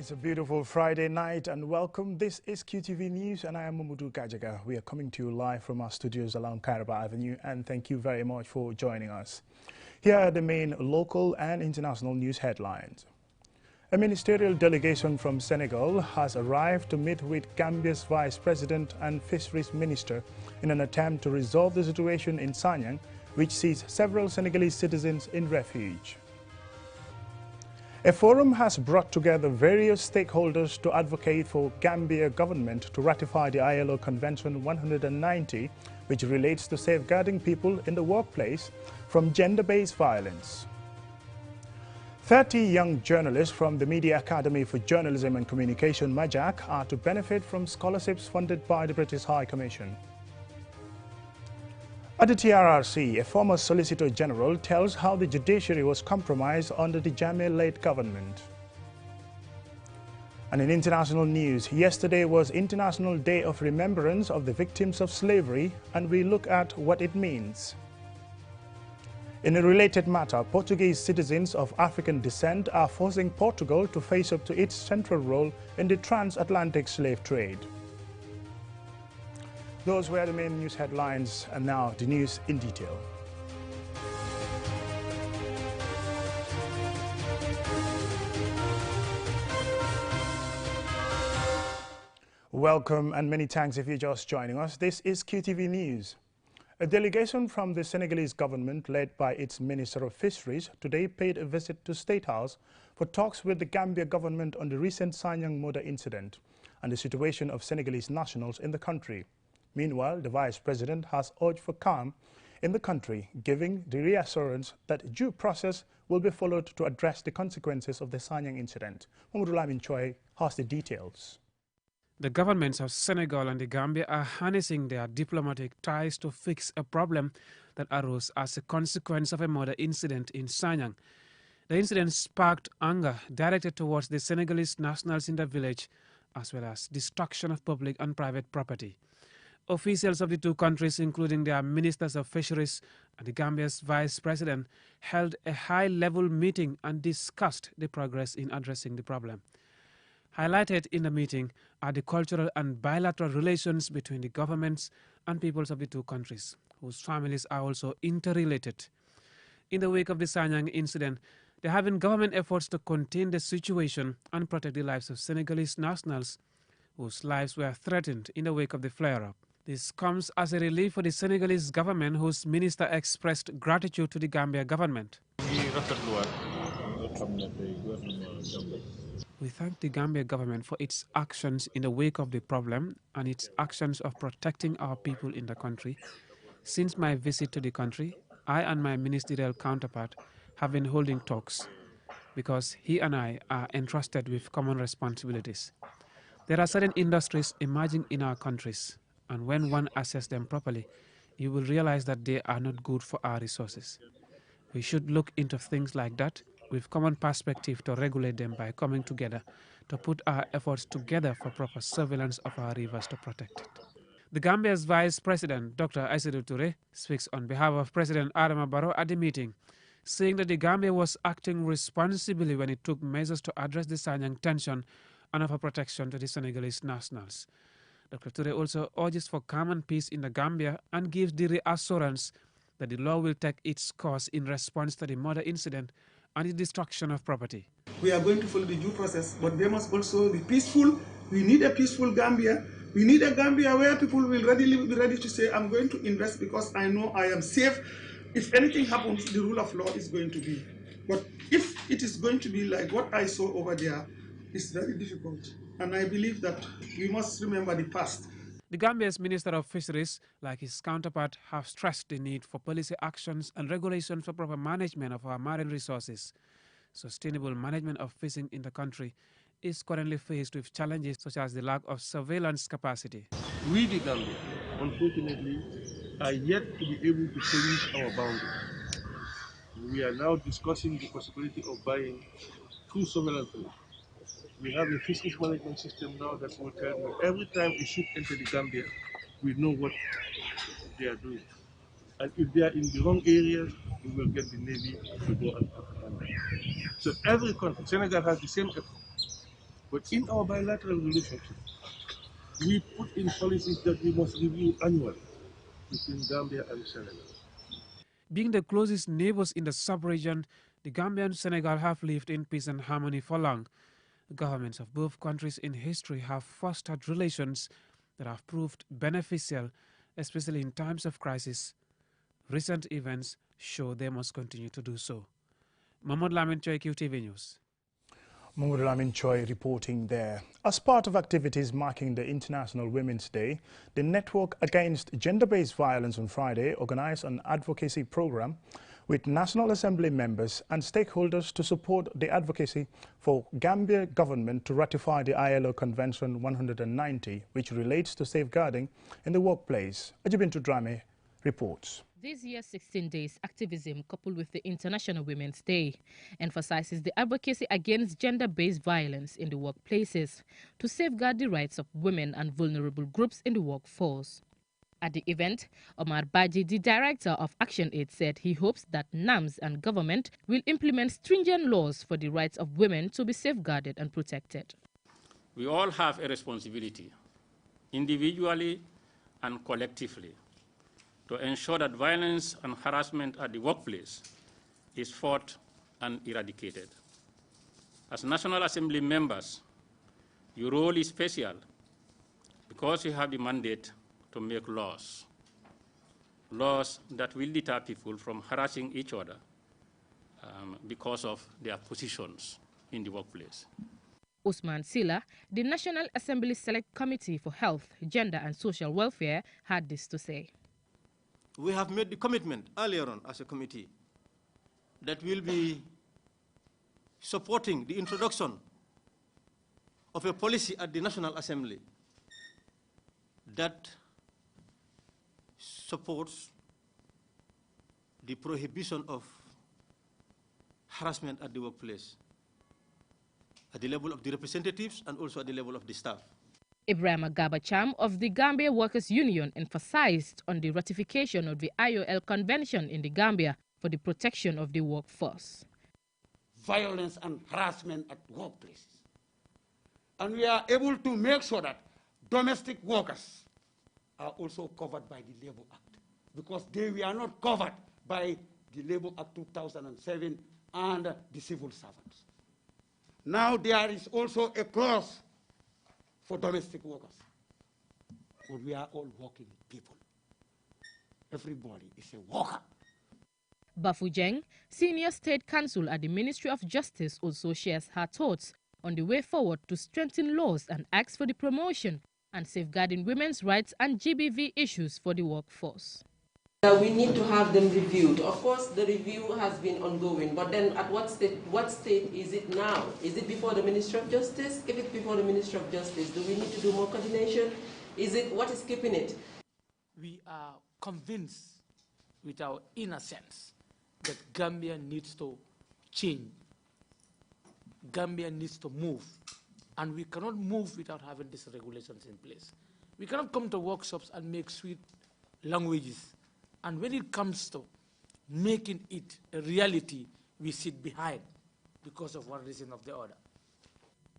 It's a beautiful Friday night and welcome. This is QTV News and I am Mamudu Kajaga. We are coming to you live from our studios along Kairaba Avenue and thank you very much for joining us. Here are the main local and international news headlines. A ministerial delegation from Senegal has arrived to meet with Gambia's Vice President and Fisheries Minister in an attempt to resolve the situation in Sanyang, which sees several Senegalese citizens in refuge. A forum has brought together various stakeholders to advocate for Gambia government to ratify the ILO Convention 190, which relates to safeguarding people in the workplace from gender-based violence. 30 young journalists from the Media Academy for Journalism and Communication, MAJAC, are to benefit from scholarships funded by the British High Commission. At the TRRC, a former Solicitor General tells how the judiciary was compromised under the Jammeh-led government. And in international news, yesterday was International Day of Remembrance of the Victims of Slavery, and we look at what it means. In a related matter, Portuguese citizens of African descent are forcing Portugal to face up to its central role in the transatlantic slave trade. Those were the main news headlines, and now the news in detail. Welcome and many thanks if you're just joining us. This is QTV News. A delegation from the Senegalese government, led by its Minister of Fisheries, today paid a visit to State House for talks with the Gambia government on the recent Sanyang murder incident and the situation of Senegalese nationals in the country. Meanwhile, the Vice President has urged for calm in the country, giving the reassurance that due process will be followed to address the consequences of the Sanyang incident. Mamadou Lamin Choi has the details. The governments of Senegal and the Gambia are harnessing their diplomatic ties to fix a problem that arose as a consequence of a murder incident in Sanyang. The incident sparked anger directed towards the Senegalese nationals in the village, as well as destruction of public and private property. Officials of the two countries, including their ministers of fisheries and the Gambia's vice president, held a high-level meeting and discussed the progress in addressing the problem. Highlighted in the meeting are the cultural and bilateral relations between the governments and peoples of the two countries, whose families are also interrelated. In the wake of the Sanyang incident, there have been government efforts to contain the situation and protect the lives of Senegalese nationals, whose lives were threatened in the wake of the flare-up. This comes as a relief for the Senegalese government, whose minister expressed gratitude to the Gambia government. We thank the Gambia government for its actions in the wake of the problem and its actions of protecting our people in the country. Since my visit to the country, I and my ministerial counterpart have been holding talks because he and I are entrusted with common responsibilities. There are certain industries emerging in our countries, and when one assesses them properly, you will realize that they are not good for our resources. We should look into things like that with common perspective to regulate them by coming together to put our efforts together for proper surveillance of our rivers to protect it. The Gambia's Vice President, Dr. Aïssatou Touré, speaks on behalf of President Adama Barrow at the meeting, saying that the Gambia was acting responsibly when it took measures to address the Sanyang tension and offer protection to the Senegalese nationals. Dr. Touré also urges for calm and peace in the Gambia and gives the reassurance that the law will take its course in response to the murder incident and the destruction of property. We are going to follow the due process, but they must also be peaceful. We need a peaceful Gambia. We need a Gambia where people will be ready to say, I'm going to invest because I know I am safe. If anything happens, the rule of law is going to be. But if it is going to be like what I saw over there, it's very difficult. And I believe that we must remember the past. The Gambia's Minister of Fisheries, like his counterpart, have stressed the need for policy actions and regulations for proper management of our marine resources. Sustainable management of fishing in the country is currently faced with challenges such as the lack of surveillance capacity. We, the Gambia, unfortunately, are yet to be able to police our boundaries. We are now discussing the possibility of buying two surveillance boats. We have a fisheries management system now that will tell me every time a ship enters the Gambia, we know what they are doing. And if they are in the wrong areas, we will get the Navy to go and put them. So every country, Senegal has the same effort. But in our bilateral relationship, we put in policies that we must review annually between Gambia and Senegal. Being the closest neighbors in the sub-region, the Gambia and Senegal have lived in peace and harmony for long. The governments of both countries in history have fostered relations that have proved beneficial, especially in times of crisis. Recent events show they must continue to do so. Mahmoud Lamin Choi, QTV News. Mahmoud Lamin Choi reporting there. As part of activities marking the International Women's Day, the Network Against Gender-Based Violence on Friday organized an advocacy program with National Assembly members and stakeholders to support the advocacy for Gambia government to ratify the ILO Convention 190, which relates to safeguarding in the workplace. Ajibintu Drame reports. This year's 16 days activism, coupled with the International Women's Day, emphasizes the advocacy against gender-based violence in the workplaces to safeguard the rights of women and vulnerable groups in the workforce. At the event, Omar Baji, the director of Action Aid, said he hopes that NAMS and government will implement stringent laws for the rights of women to be safeguarded and protected. We all have a responsibility, individually and collectively, to ensure that violence and harassment at the workplace is fought and eradicated. As National Assembly members, your role is special because you have the mandate to make laws that will deter people from harassing each other because of their positions in the workplace. Usman Sila, the National Assembly Select Committee for Health, Gender and Social Welfare, had this to say. We have made the commitment earlier on as a committee that we'll be supporting the introduction of a policy at the National Assembly that supports the prohibition of harassment at the workplace at the level of the representatives and also at the level of the staff. Ibrahim Agabacham of the Gambia Workers' Union emphasized on the ratification of the IOL Convention in the Gambia for the protection of the workforce. Violence and harassment at workplaces. And we are able to make sure that domestic workers are also covered by the Labour Act, because they were not covered by the Labour Act 2007 and the civil servants. Now there is also a clause for domestic workers. But we are all working people. Everybody is a worker. Bafu Jeng, Senior State Counsel at the Ministry of Justice, also shares her thoughts on the way forward to strengthen laws and acts for the promotion and safeguarding women's rights and GBV issues for the workforce. We need to have them reviewed. Of course, the review has been ongoing, but then at what state is it now? Is it before the Ministry of Justice? If it's before the Ministry of Justice, do we need to do more coordination? What is keeping it? We are convinced with our inner sense that Gambia needs to change. Gambia needs to move. And we cannot move without having these regulations in place. We cannot come to workshops and make sweet languages. And when it comes to making it a reality, we sit behind because of one reason or the other.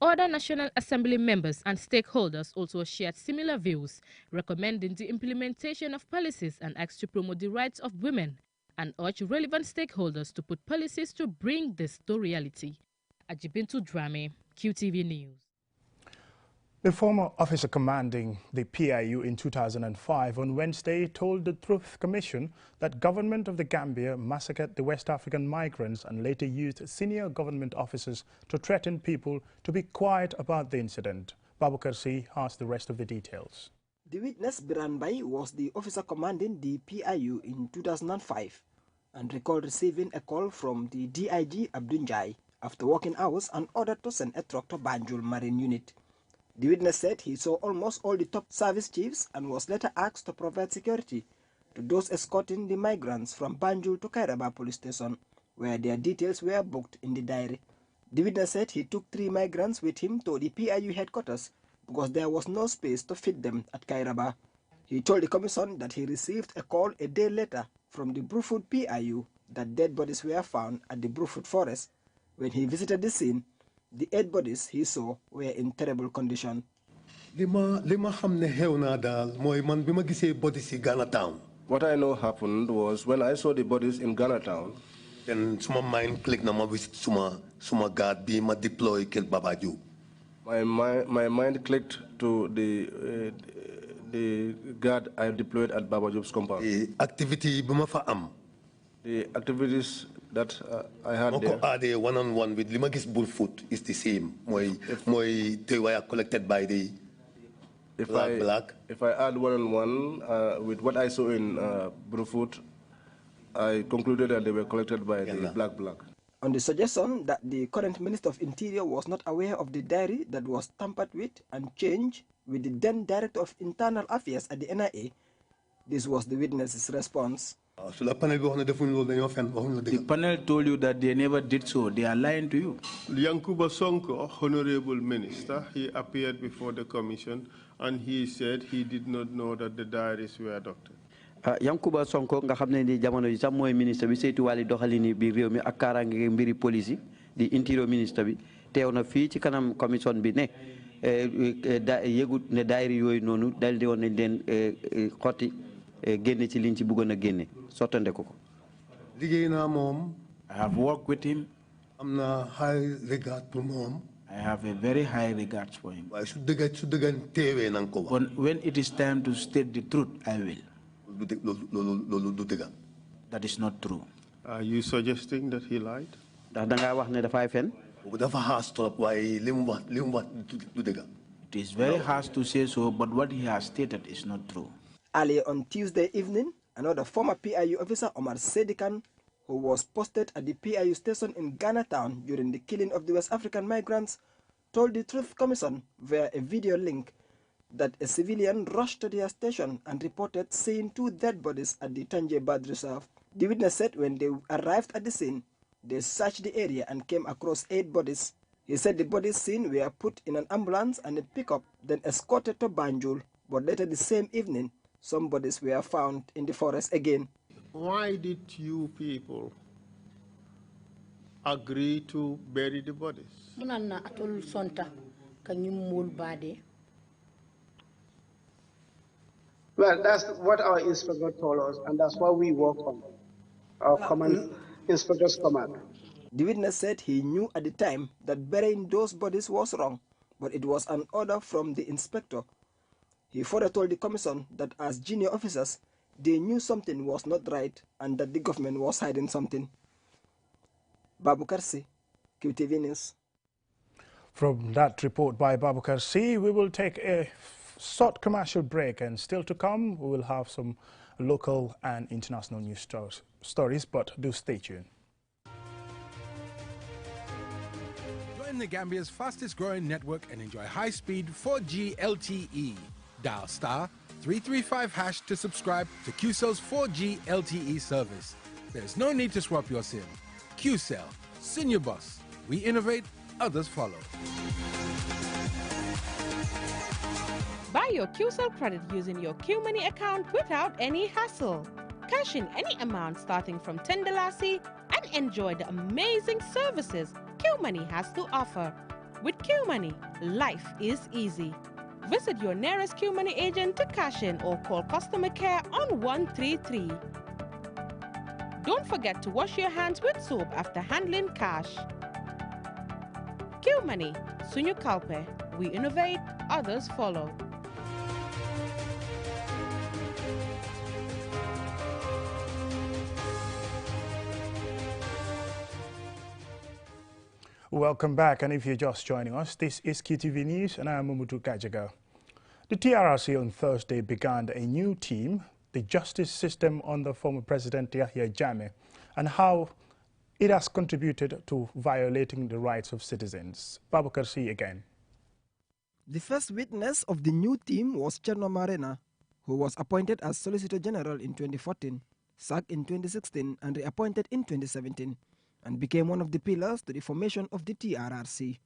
Other National Assembly members and stakeholders also shared similar views, recommending the implementation of policies and acts to promote the rights of women, and urged relevant stakeholders to put policies to bring this to reality. Ajibintu Drame, QTV News. The former officer commanding the PIU in 2005 on Wednesday told the Truth Commission that government of the Gambia massacred the West African migrants and later used senior government officers to threaten people to be quiet about the incident. Babukar C has the rest of the details. The witness, Biran Bai, was the officer commanding the PIU in 2005 and recalled receiving a call from the DIG Abdunjai after working hours and ordered to send a truck to Banjul Marine Unit. The witness said he saw almost all the top service chiefs and was later asked to provide security to those escorting the migrants from Banjul to Kairaba police station, where their details were booked in the diary. The witness said he took 3 migrants with him to the PIU headquarters because there was no space to fit them at Kairaba. He told the commission that he received a call a day later from the Brufut PIU that dead bodies were found at the Brufut forest. When he visited the scene, The 8 bodies he saw were in terrible condition. What I know happened was when I saw the bodies in Ghana Town, then suma mind click na ma visit suma guard be ma deploy kill Baba Diop. My mind clicked to the guard I deployed at Baba Diop's compound. The activity bima fa am. The activities that I had there. Are they one-on-one with Limagis Bullfoot is the same. Moi they were collected by the black. If I add one-on-one with what I saw in Bullfoot, I concluded that they were collected by the black. On the suggestion that the current Minister of Interior was not aware of the diary that was tampered with and changed with the then Director of Internal Affairs at the NIA, this was the witness's response. The panel told you that they never did so. They are lying to you. Yankuba Sonko, Honorable Minister, he appeared before the commission and he said he did not know that the diaries were adopted. Yankuba Sonko nga xamne ni jamono yi sam moy ministre bi seytu wali doxalini bi réew mi ak karange mbiri police di interior ministre bi teewna fi ci kanam commission bi ne yegut ne daayri yoy nonu daldi won nañ len xoti génné ci liñ ci bëggona génné sotande ko liggéey na mom. I have worked with him. am na high regard pour mom. I have a very high regard for him. Waaye su dëggan teewee nang ko wax. But when it is time to state the truth, I will. That is not true. Are you suggesting that he lied? It is very harsh to say so, but what he has stated is not true. Earlier on Tuesday evening, another former PIU officer, Omar Sedikan, who was posted at the PIU station in Ghana Town during the killing of the West African migrants, told the Truth Commission via a video link that a civilian rushed to their station and reported seeing 2 dead bodies at the Tanje Bad Reserve. The witness said when they arrived at the scene, they searched the area and came across 8 bodies. He said the bodies seen were put in an ambulance and a pickup, then escorted to Banjul, but later the same evening, some bodies were found in the forest again. Why did you people agree to bury the bodies? Well, that's what our inspector told us, and that's what we work on, our command inspector's command. The witness said he knew at the time that burying those bodies was wrong, but it was an order from the inspector. He further told the commission that as junior officers, they knew something was not right and that the government was hiding something. Babukar C, QTV News. From that report by Babukar C, we will take a short commercial break, and still to come we will have some local and international news stories, but do stay tuned. Join the Gambia's fastest growing network and enjoy high-speed 4G LTE. Dial *335# to subscribe to QCell's 4G LTE service. There's no need to swap your SIM. QCell, Senior Boss. We innovate, others follow. Buy your QCell credit using your QMoney account without any hassle. Cash in any amount starting from $10 and enjoy the amazing services QMoney has to offer. With QMoney, life is easy. Visit your nearest QMoney agent to cash in or call customer care on 133. Don't forget to wash your hands with soap after handling cash. QMoney, Sunyu Kalpe. We innovate, others follow. Welcome back, and if you're just joining us, this is QTV News and I am Mumutu Kajaga. The TRRC on Thursday began a new team, the justice system under former President Yahya Jammeh, and how it has contributed to violating the rights of citizens. Babukar C again. The first witness of the new team was Cherno Marena, who was appointed as Solicitor General in 2014, sacked in 2016 and reappointed in 2017, and became one of the pillars to the formation of the TRRC.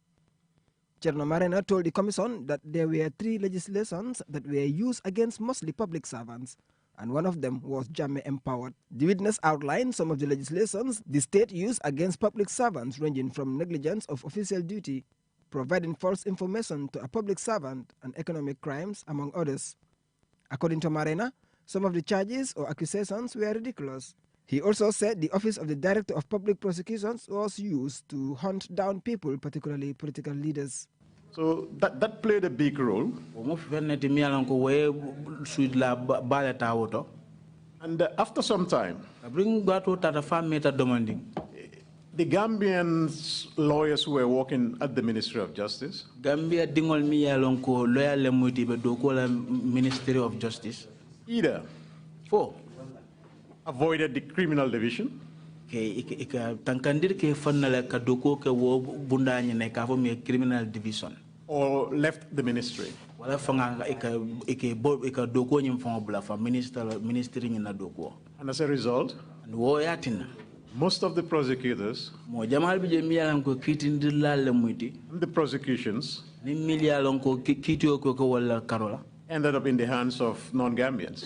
Cherno Marena told the commission that there were 3 legislations that were used against mostly public servants, and one of them was Jammeh Empowered. The witness outlined some of the legislations the state used against public servants, ranging from negligence of official duty, providing false information to a public servant, and economic crimes, among others. According to Marena, some of the charges or accusations were ridiculous. He also said the Office of the Director of Public Prosecutions was used to hunt down people, particularly political leaders. So that played a big role. And after some time, the Gambian lawyers who were working at the Ministry of Justice Ministry of Justice either avoided the criminal division criminal division or left the ministry. And as a result, most of the prosecutors and the prosecutions ended up in the hands of non-Gambians.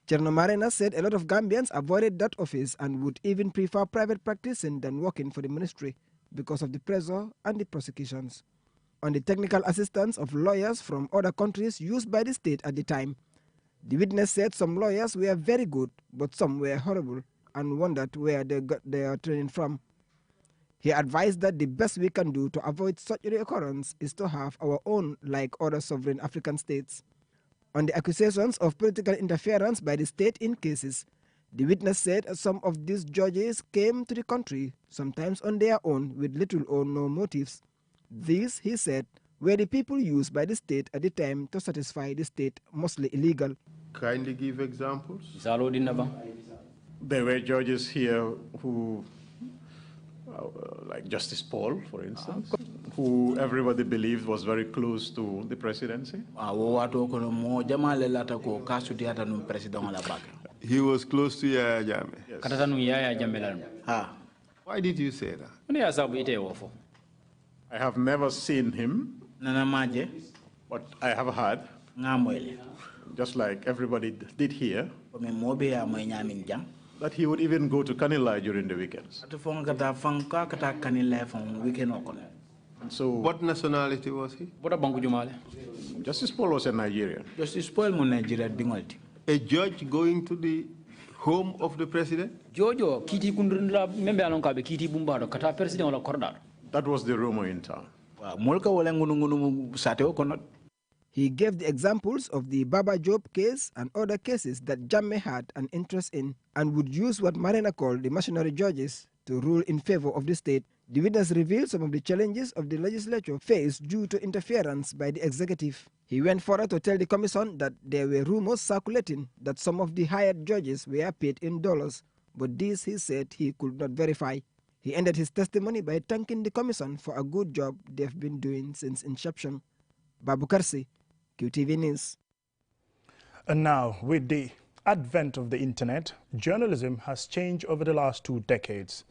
Cherno Marena said a lot of Gambians avoided that office and would even prefer private practicing than working for the ministry because of the pressure and the prosecutions. On the technical assistance of lawyers from other countries used by the state at the time, the witness said some lawyers were very good, but some were horrible, and wondered where they got their training from. He advised that the best we can do to avoid such reoccurrence is to have our own, like other sovereign African states. On the accusations of political interference by the state in cases, the witness said some of these judges came to the country, sometimes on their own, with little or no motives. These, he said, were the people used by the state at the time to satisfy the state, mostly illegal. Kindly give examples. There were judges here who, like Justice Paul, for instance, who everybody believed was very close to the presidency. He was close to Yaya Jammeh. Yes. Why did you say that? I have never seen him, but I have heard, just like everybody did here, that he would even go to Kanilai during the weekends. So, what nationality was he? Justice Paul was a Nigerian. Justice Paul was Nigerian. A judge going to the home of the president? That was the rumor in town. He gave the examples of the Baba Job case and other cases that Jammeh had an interest in and would use what Marena called the machinery judges to rule in favor of the state. The witness revealed some of the challenges of the legislature faced due to interference by the executive. He went further to tell the commission that there were rumors circulating that some of the hired judges were paid in dollars, but this, he said, he could not verify. He ended his testimony by thanking the commission for a good job they've been doing since inception. Babu Karsi, QTV News. And now, with the advent of the internet, journalism has changed over the last 2 decades.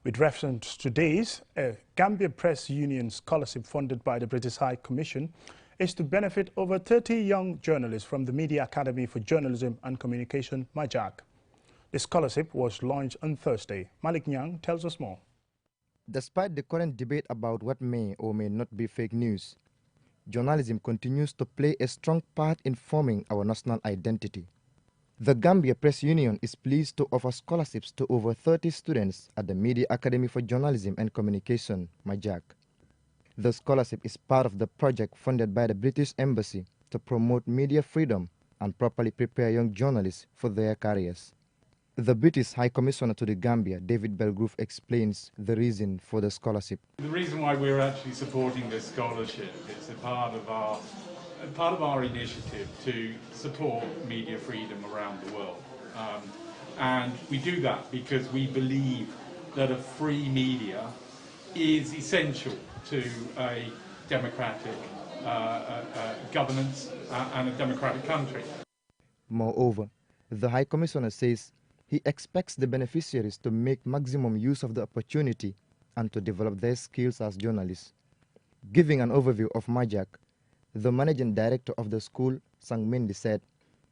With reference to this, a Gambia Press Union scholarship funded by the British High Commission is to benefit over 30 young journalists from the Media Academy for Journalism and Communication, MAJAC. The scholarship was launched on Thursday. Malik Nyang tells us more. Despite the current debate about what may or may not be fake news, journalism continues to play a strong part in forming our national identity. The Gambia Press Union is pleased to offer scholarships to over 30 students at the Media Academy for Journalism and Communication, MAJAC. The scholarship is part of the project funded by the British Embassy to promote media freedom and properly prepare young journalists for their careers. The British High Commissioner to the Gambia, David Belgrove, explains the reason for the scholarship. The reason why we're actually supporting this scholarship is a part of our initiative to support media freedom around the world. And we do that because we believe that a free media is essential to a democratic governance and a democratic country. Moreover, the High Commissioner says he expects the beneficiaries to make maximum use of the opportunity and to develop their skills as journalists. Giving an overview of MAJAC, the managing director of the school, Sang Mendi, said,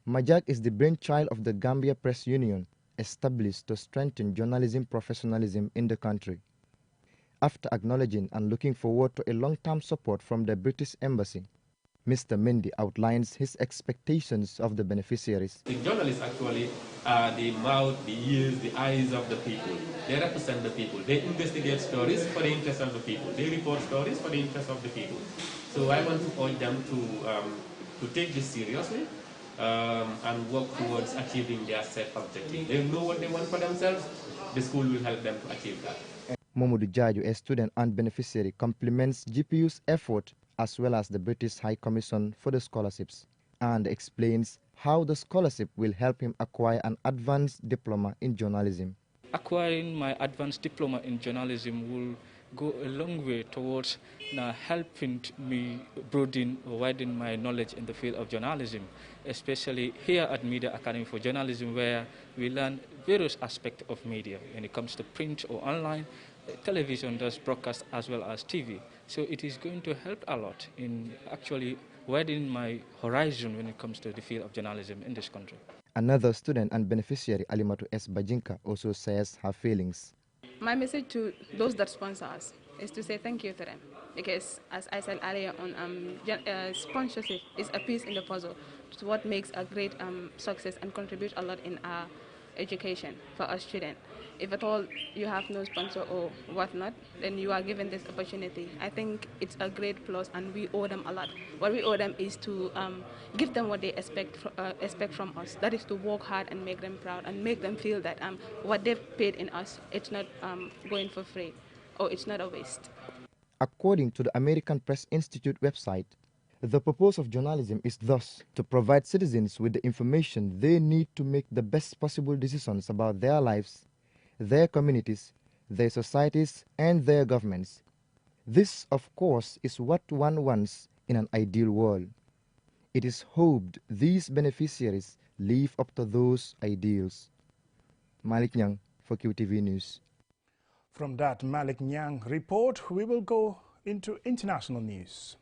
MAJAC is the brainchild of the Gambia Press Union, established to strengthen journalism professionalism in the country. After acknowledging and looking forward to a long-term support from the British Embassy, Mr. Mendy outlines his expectations of the beneficiaries. The journalists actually are the mouth, the ears, the eyes of the people. They represent the people. They investigate stories for the interest of the people. They report stories for the interest of the people. So I want to urge them to take this seriously and work towards achieving their set objective. They know what they want for themselves. The school will help them to achieve that. Momodu Jaju, a student and beneficiary, compliments GPU's effort as well as the British High Commission for the scholarships, and explains how the scholarship will help him acquire an advanced diploma in journalism. Acquiring my advanced diploma in journalism will go a long way towards helping me broaden or widen my knowledge in the field of journalism, especially here at Media Academy for Journalism, where we learn various aspects of media when it comes to print or online. Television does broadcast as well as TV. So it is going to help a lot in actually widening my horizon when it comes to the field of journalism in this country. Another student and beneficiary, Alimatu S. Bajinka, also shares her feelings. My message to those that sponsor us is to say thank you to them, because as I said earlier on, sponsorship is a piece in the puzzle. It's what makes a great success and contribute a lot in our education for our students. If at all you have no sponsor or whatnot, then you are given this opportunity. I think it's a great plus, and we owe them a lot. What we owe them is to give them what they expect from us. That is to work hard and make them proud and make them feel that what they've paid in us, it's not going for free, or it's not a waste. According to the American Press Institute website, the purpose of journalism is thus to provide citizens with the information they need to make the best possible decisions about their lives, their communities, their societies, and their governments. This, of course, is what one wants in an ideal world. It is hoped these beneficiaries live up to those ideals. Malik Nyang for QTV News. From that Malik Nyang report, we will go into international news.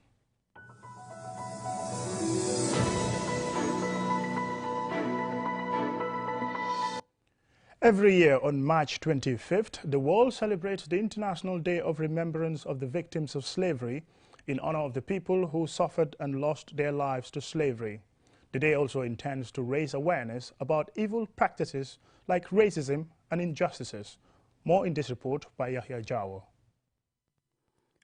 Every year on March 25th, the world celebrates the International Day of Remembrance of the Victims of Slavery in honor of the people who suffered and lost their lives to slavery. The day also intends to raise awareness about evil practices like racism and injustices. More in this report by Yahya Jawo.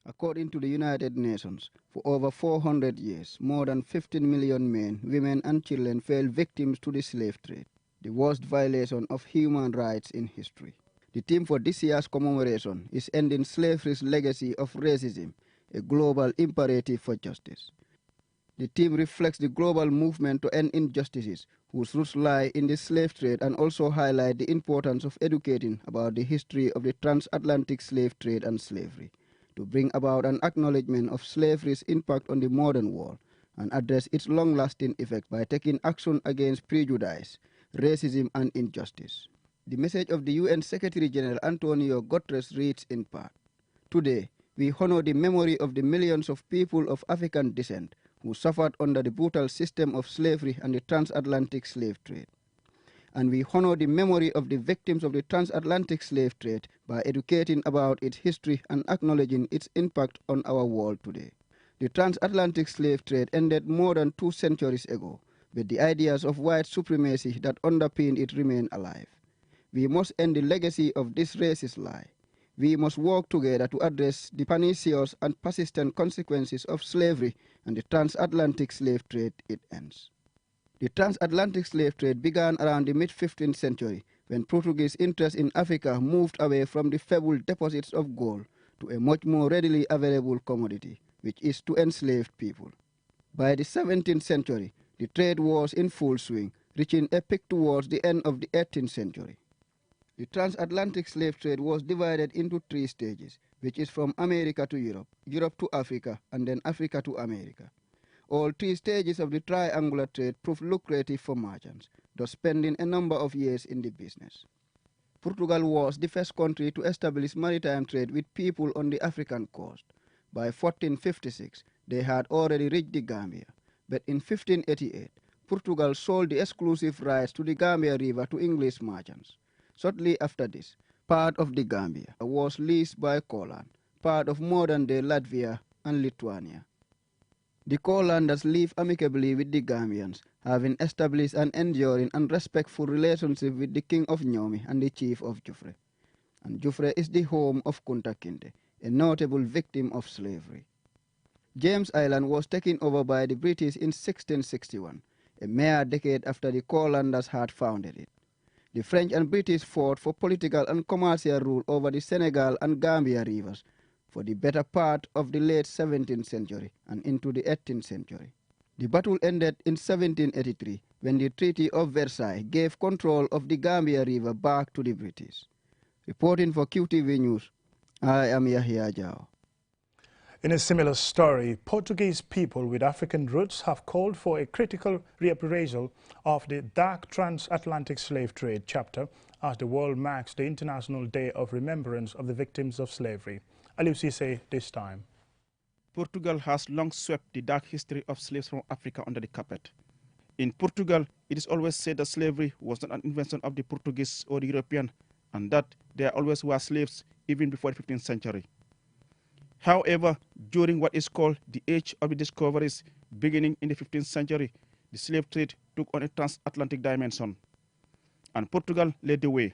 According to the United Nations, for over 400 years, more than 15 million men, women and children fell victims to the slave trade, the worst violation of human rights in history. The theme for this year's commemoration is Ending Slavery's Legacy of Racism, a global imperative for justice. The theme reflects the global movement to end injustices whose roots lie in the slave trade, and also highlight the importance of educating about the history of the transatlantic slave trade and slavery, to bring about an acknowledgement of slavery's impact on the modern world and address its long-lasting effect by taking action against prejudice, racism and injustice. The message of the UN Secretary-General Antonio Guterres reads in part, "Today, we honor the memory of the millions of people of African descent who suffered under the brutal system of slavery and the transatlantic slave trade. And we honor the memory of the victims of the transatlantic slave trade by educating about its history and acknowledging its impact on our world today. The transatlantic slave trade ended more than 2 centuries ago, but the ideas of white supremacy that underpinned it remain alive. We must end the legacy of this racist lie. We must work together to address the pernicious and persistent consequences of slavery and the transatlantic slave trade it ends." The transatlantic slave trade began around the mid-15th century, when Portuguese interest in Africa moved away from the fabled deposits of gold to a much more readily available commodity, which is to enslaved people. By the 17th century, the trade was in full swing, reaching a peak towards the end of the 18th century. The transatlantic slave trade was divided into 3 stages, which is from America to Europe, Europe to Africa, and then Africa to America. All 3 stages of the triangular trade proved lucrative for merchants, thus spending a number of years in the business. Portugal was the first country to establish maritime trade with people on the African coast. By 1456, they had already reached the Gambia, but in 1588, Portugal sold the exclusive rights to the Gambia River to English merchants. Shortly after this, part of the Gambia was leased by Colan part of modern-day Latvia and Lithuania. The Colanders live amicably with the Gambians, having established an enduring and respectful relationship with the King of Nyomi and the Chief of Jufre. And Jufre is the home of Kunta Kinte, a notable victim of slavery. James Island was taken over by the British in 1661, a mere decade after the Colanders had founded it. The French and British fought for political and commercial rule over the Senegal and Gambia rivers for the better part of the late 17th century and into the 18th century. The battle ended in 1783 when the Treaty of Versailles gave control of the Gambia River back to the British. Reporting for QTV News, I am Yahya Jao. In a similar story, Portuguese people with African roots have called for a critical reappraisal of the dark transatlantic slave trade chapter as the world marks the International Day of Remembrance of the Victims of Slavery. Aliou Cissé this time. Portugal has long swept the dark history of slaves from Africa under the carpet. In Portugal, it is always said that slavery was not an invention of the Portuguese or the European, and that there always were slaves even before the 15th century. However, during what is called the Age of the Discoveries, beginning in the 15th century, the slave trade took on a transatlantic dimension, and Portugal led the way.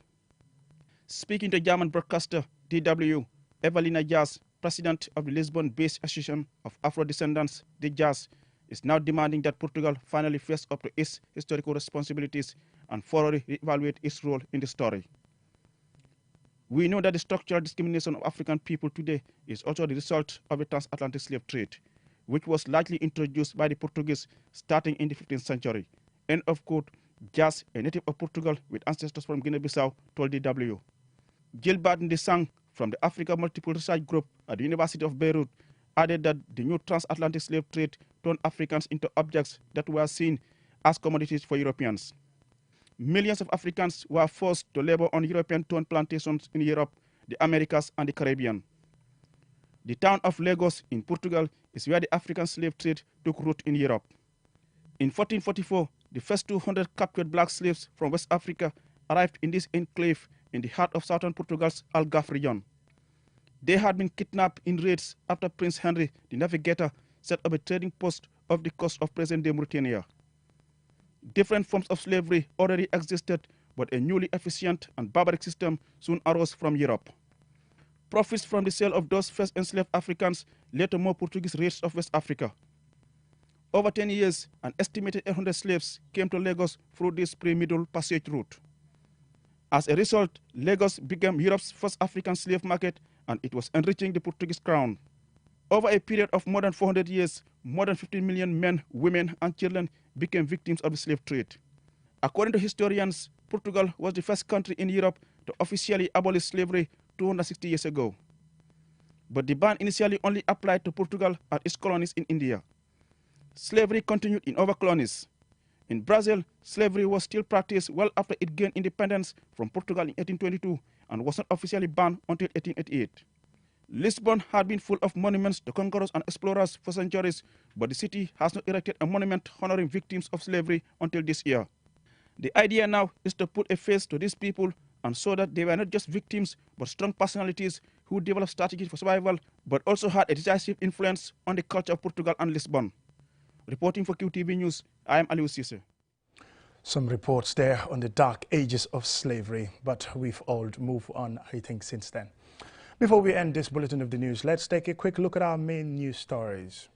Speaking to German broadcaster DW, Evelina Jazz, president of the Lisbon-based Association of Afro-Descendants, the Jazz, is now demanding that Portugal finally face up to its historical responsibilities and thoroughly evaluate its role in the story. We know that the structural discrimination of African people today is also the result of the transatlantic slave trade, which was largely introduced by the Portuguese starting in the 15th century. End of quote, Jazz, a native of Portugal with ancestors from Guinea-Bissau, told DW. Gilbert Ndesang from the Africa Multiple Research Group at the University of Beirut added that the new transatlantic slave trade turned Africans into objects that were seen as commodities for Europeans. Millions of Africans were forced to labor on European-owned plantations in Europe, the Americas, and the Caribbean. The town of Lagos in Portugal is where the African slave trade took root in Europe. In 1444, the first 200 captured black slaves from West Africa arrived in this enclave in the heart of southern Portugal's Algarve region. They had been kidnapped in raids after Prince Henry, the navigator, set up a trading post off the coast of present-day Mauritania. Different forms of slavery already existed, but a newly efficient and barbaric system soon arose from Europe. Profits from the sale of those first enslaved Africans led to more Portuguese raids of West Africa. Over 10 years, an estimated 800 slaves came to Lagos through this pre-Middle Passage route. As a result, Lagos became Europe's first African slave market, and it was enriching the Portuguese crown. Over a period of more than 400 years, more than 15 million men, women, and children became victims of the slave trade. According to historians, Portugal was the first country in Europe to officially abolish slavery 260 years ago. But the ban initially only applied to Portugal and its colonies in India. Slavery continued in other colonies. In Brazil, slavery was still practiced well after it gained independence from Portugal in 1822 and was not officially banned until 1888. Lisbon had been full of monuments to conquerors and explorers for centuries, but the city has not erected a monument honoring victims of slavery until this year. The idea now is to put a face to these people and show that they were not just victims, but strong personalities who developed strategies for survival, but also had a decisive influence on the culture of Portugal and Lisbon. Reporting for QTV News, I am Aliou Cissé. Some reports there on the dark ages of slavery, but we've all moved on, I think, since then. Before we end this bulletin of the news, let's take a quick look at our main news stories.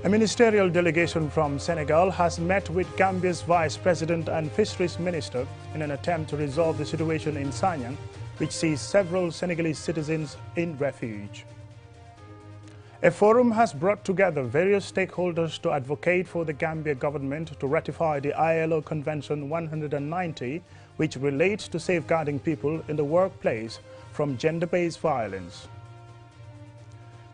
A ministerial delegation from Senegal has met with Gambia's Vice President and Fisheries Minister in an attempt to resolve the situation in Sanyang, which sees several Senegalese citizens in refuge. A forum has brought together various stakeholders to advocate for the Gambia government to ratify the ILO Convention 190, which relates to safeguarding people in the workplace from gender-based violence.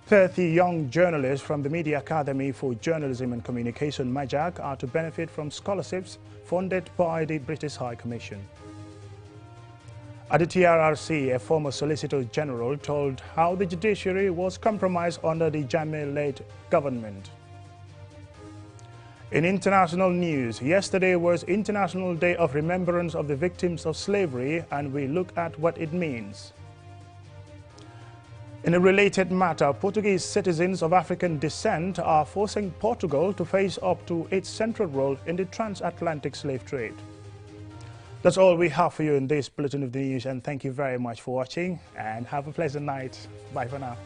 30 young journalists from the Media Academy for Journalism and Communication, MAJAC, are to benefit from scholarships funded by the British High Commission. At the TRRC, a former Solicitor General told how the judiciary was compromised under the Jammeh-led government. In international news, yesterday was International Day of Remembrance of the Victims of Slavery, and we look at what it means. In a related matter, Portuguese citizens of African descent are forcing Portugal to face up to its central role in the transatlantic slave trade. That's all we have for you in this bulletin of the news, and thank you very much for watching and have a pleasant night. Bye for now.